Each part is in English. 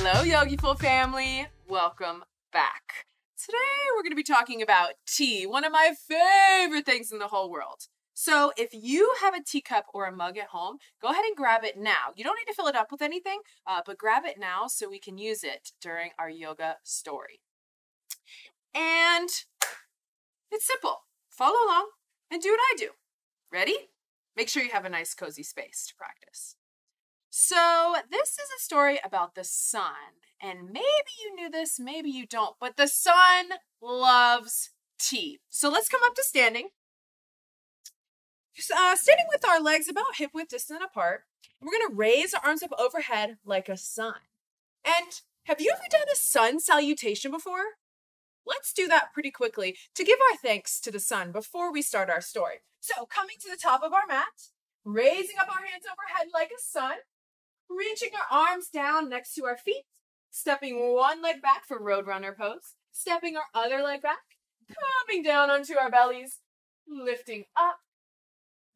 Hello, Yogiful family. Welcome back. Today, we're going to be talking about tea, one of my favorite things in the whole world. So if you have a teacup or a mug at home, go ahead and grab it now. You don't need to fill it up with anything, but grab it now so we can use it during our yoga story. And it's simple. Follow along and do what I do. Ready? Make sure you have a nice cozy space to practice. So this is a story about the sun, and maybe you knew this, maybe you don't, but the sun loves tea. So let's come up to standing. Standing with our legs about hip width distant apart. We're going to raise our arms up overhead like a sun. And have you ever done a sun salutation before? Let's do that pretty quickly to give our thanks to the sun before we start our story. So coming to the top of our mat, raising up our hands overhead like a sun, reaching our arms down next to our feet, stepping one leg back for Roadrunner pose, stepping our other leg back, coming down onto our bellies, lifting up,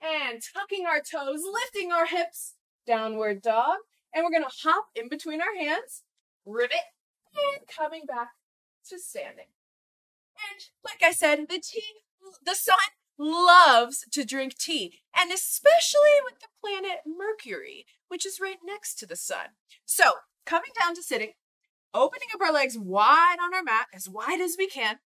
and tucking our toes, lifting our hips, downward dog, and we're going to hop in between our hands, rivet, and coming back to standing. And like I said, the sun loves to drink tea, and especially with the planet Mercury, which is right next to the sun. So coming down to sitting, opening up our legs wide on our mat, as wide as we can.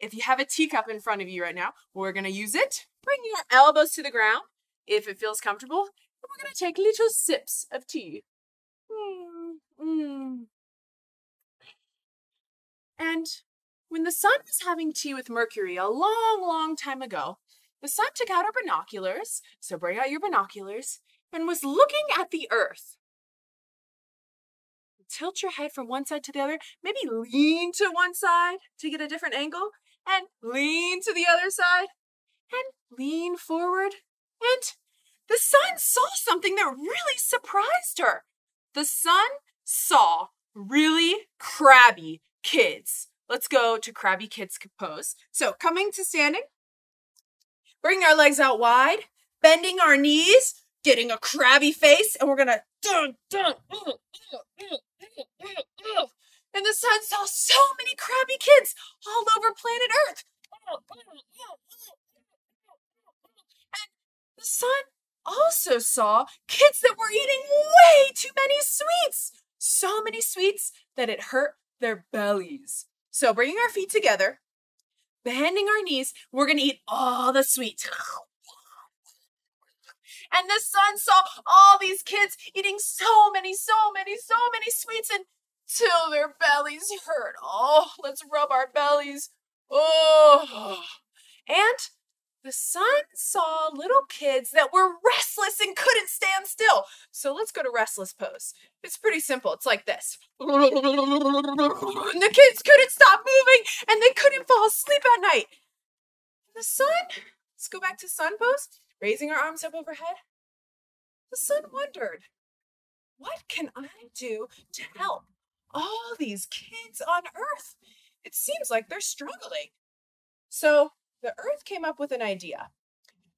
If you have a teacup in front of you right now, we're going to use it, bringing our elbows to the ground, if it feels comfortable, and we're going to take little sips of tea. And when the sun was having tea with Mercury a long time ago, the sun took out our binoculars, so bring out your binoculars, and was looking at the earth. Tilt your head from one side to the other, maybe lean to one side to get a different angle, and lean to the other side, and lean forward. And the sun saw something that really surprised her. The sun saw really crabby kids. Let's go to crabby kids pose. So coming to standing, bringing our legs out wide, bending our knees, getting a crabby face, and we're gonna and the sun saw so many crabby kids all over planet Earth. And the sun also saw kids that were eating way too many sweets. So many sweets that it hurt their bellies. So bringing our feet together, bending our knees, we're going to eat all the sweets. And the sun saw all these kids eating so many sweets until their bellies hurt. Oh, let's rub our bellies. Oh. And the sun saw little kids that were restless and couldn't stand still. So let's go to restless pose. It's pretty simple. It's like this. And the kids couldn't stop moving and they couldn't fall asleep at night. The sun, let's go back to sun pose, raising our arms up overhead. The sun wondered, what can I do to help all these kids on Earth? It seems like they're struggling. So the Earth came up with an idea.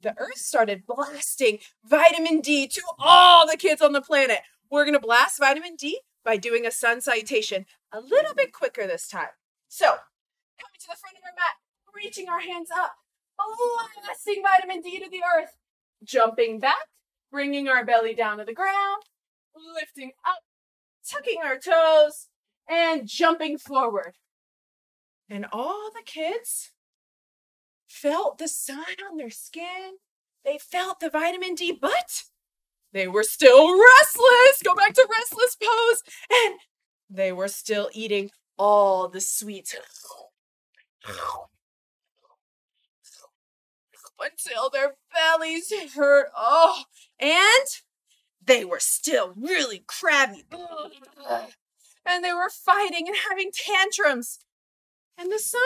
The Earth started blasting vitamin D to all the kids on the planet. We're going to blast vitamin D by doing a sun salutation a little bit quicker this time. So, coming to the front of our mat, reaching our hands up, blasting vitamin D to the earth, jumping back, bringing our belly down to the ground, lifting up, tucking our toes, and jumping forward. And all the kids felt the sun on their skin. They felt the vitamin D, but they were still restless. Go back to restless pose. And they were still eating all the sweets until their bellies hurt. Oh, and they were still really crabby. And they were fighting and having tantrums. And the sun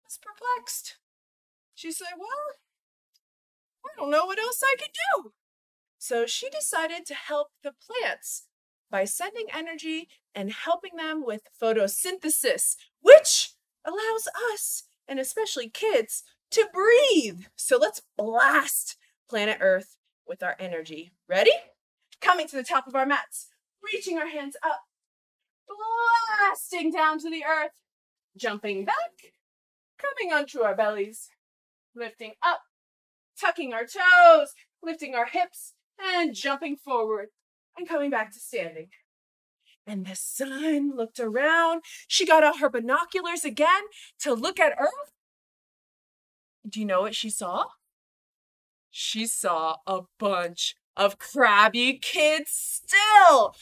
was perplexed. She said, well, I don't know what else I could do. So she decided to help the plants by sending energy and helping them with photosynthesis, which allows us, and especially kids, to breathe. So let's blast planet Earth with our energy. Ready? Coming to the top of our mats, reaching our hands up, blasting down to the earth, jumping back, coming onto our bellies, lifting up, tucking our toes, lifting our hips, and jumping forward and coming back to standing. And the sun looked around. She got out her binoculars again to look at Earth. Do you know what she saw? She saw a bunch of crabby kids still.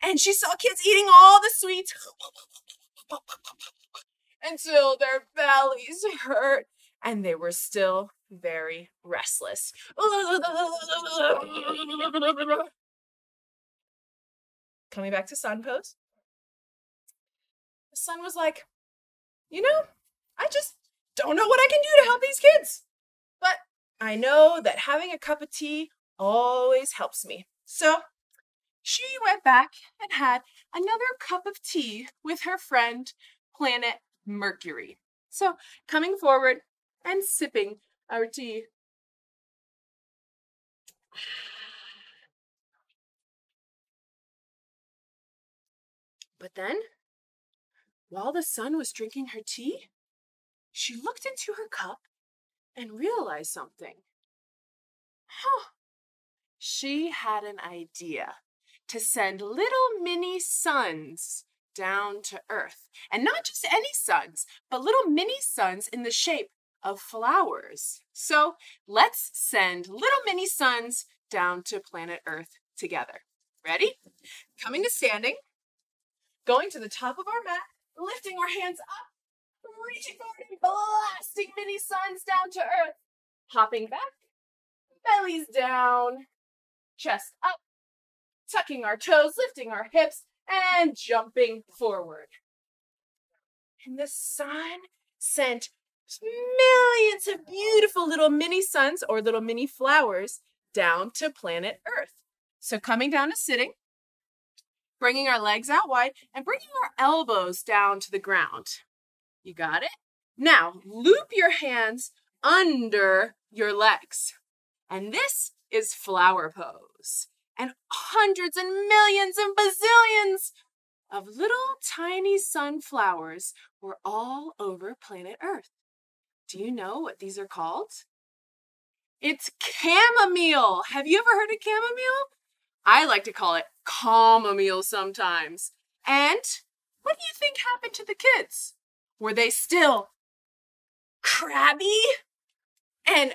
And she saw kids eating all the sweets until their bellies hurt and they were still very restless. Coming back to sun pose. The sun was like, you know, I just don't know what I can do to help these kids. But I know that having a cup of tea always helps me. So she went back and had another cup of tea with her friend, Planet Mercury. So coming forward and sipping our tea. But then, while the sun was drinking her tea, she looked into her cup and realized something. She had an idea to send little mini suns down to Earth. And not just any suns, but little mini suns in the shape of flowers. So let's send little mini suns down to planet Earth together. Ready? Coming to standing, going to the top of our mat, lifting our hands up, reaching forward and blasting mini suns down to Earth. Hopping back, bellies down, chest up, tucking our toes, lifting our hips, and jumping forward. And the sun sent millions of beautiful little mini suns or little mini flowers down to planet Earth. So coming down to sitting, bringing our legs out wide, and bringing our elbows down to the ground. You got it? Now, loop your hands under your legs. And this is flower pose. And hundreds and millions and bazillions of little tiny sunflowers were all over planet Earth. Do you know what these are called? It's chamomile. Have you ever heard of chamomile? I like to call it chamomile sometimes. And what do you think happened to the kids? Were they still crabby? And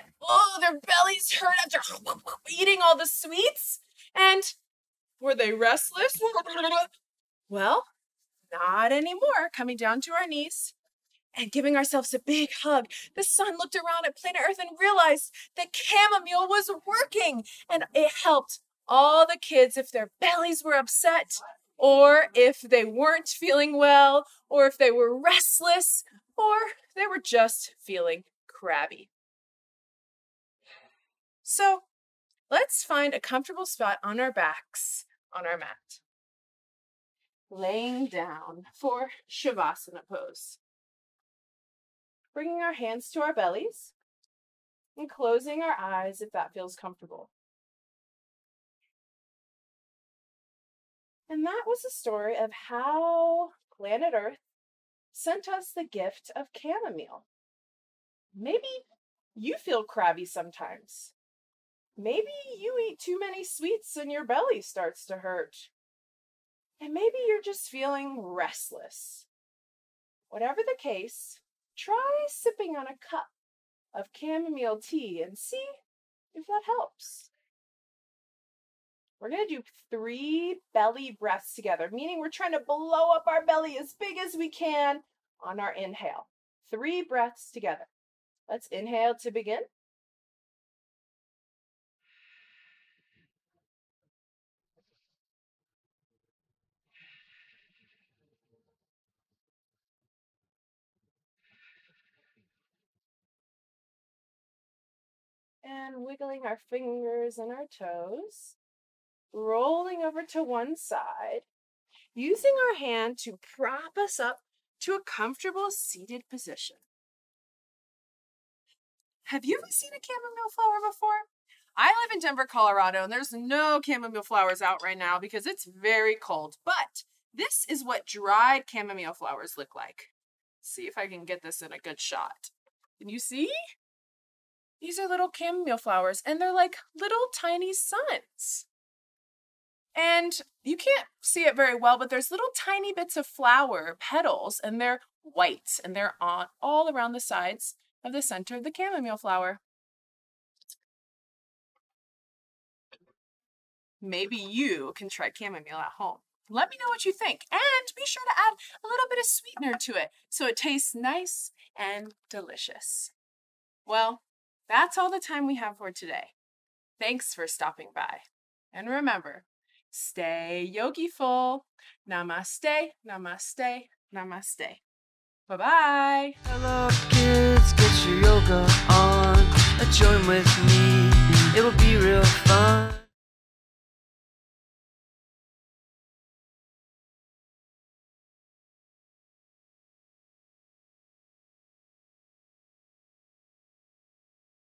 their bellies hurt after eating all the sweets? And were they restless? Well, not anymore. Coming down to our knees and giving ourselves a big hug. The sun looked around at planet Earth and realized that chamomile was working. And it helped all the kids if their bellies were upset, or if they weren't feeling well, or if they were restless, or they were just feeling crabby. So let's find a comfortable spot on our backs on our mat. Laying down for Shavasana pose. Bringing our hands to our bellies and closing our eyes if that feels comfortable. And that was the story of how planet Earth sent us the gift of chamomile. Maybe you feel crabby sometimes. Maybe you eat too many sweets and your belly starts to hurt. And maybe you're just feeling restless. Whatever the case, try sipping on a cup of chamomile tea and see if that helps. We're going to do 3 belly breaths together, meaning we're trying to blow up our belly as big as we can on our inhale. 3 breaths together. Let's inhale to begin. And wiggling our fingers and our toes. Rolling over to one side. Using our hand to prop us up to a comfortable seated position. Have you ever seen a chamomile flower before? I live live in Denver, Colorado, and there's no chamomile flowers out right now because it's very cold. But this is what dried chamomile flowers look like. See if I can get this in a good shot. Can you see? These are little chamomile flowers, and they're like little tiny suns. And you can't see it very well, but there's little tiny bits of flower petals, and they're white, and they're on all around the sides of the center of the chamomile flower. Maybe you can try chamomile at home. Let me know what you think, and be sure to add a little bit of sweetener to it so it tastes nice and delicious. Well, that's all the time we have for today. Thanks for stopping by. And remember, stay yogiful. Namaste, namaste, namaste. Bye-bye. Hello kids, get your yoga on. Join with me, it'll be real fun.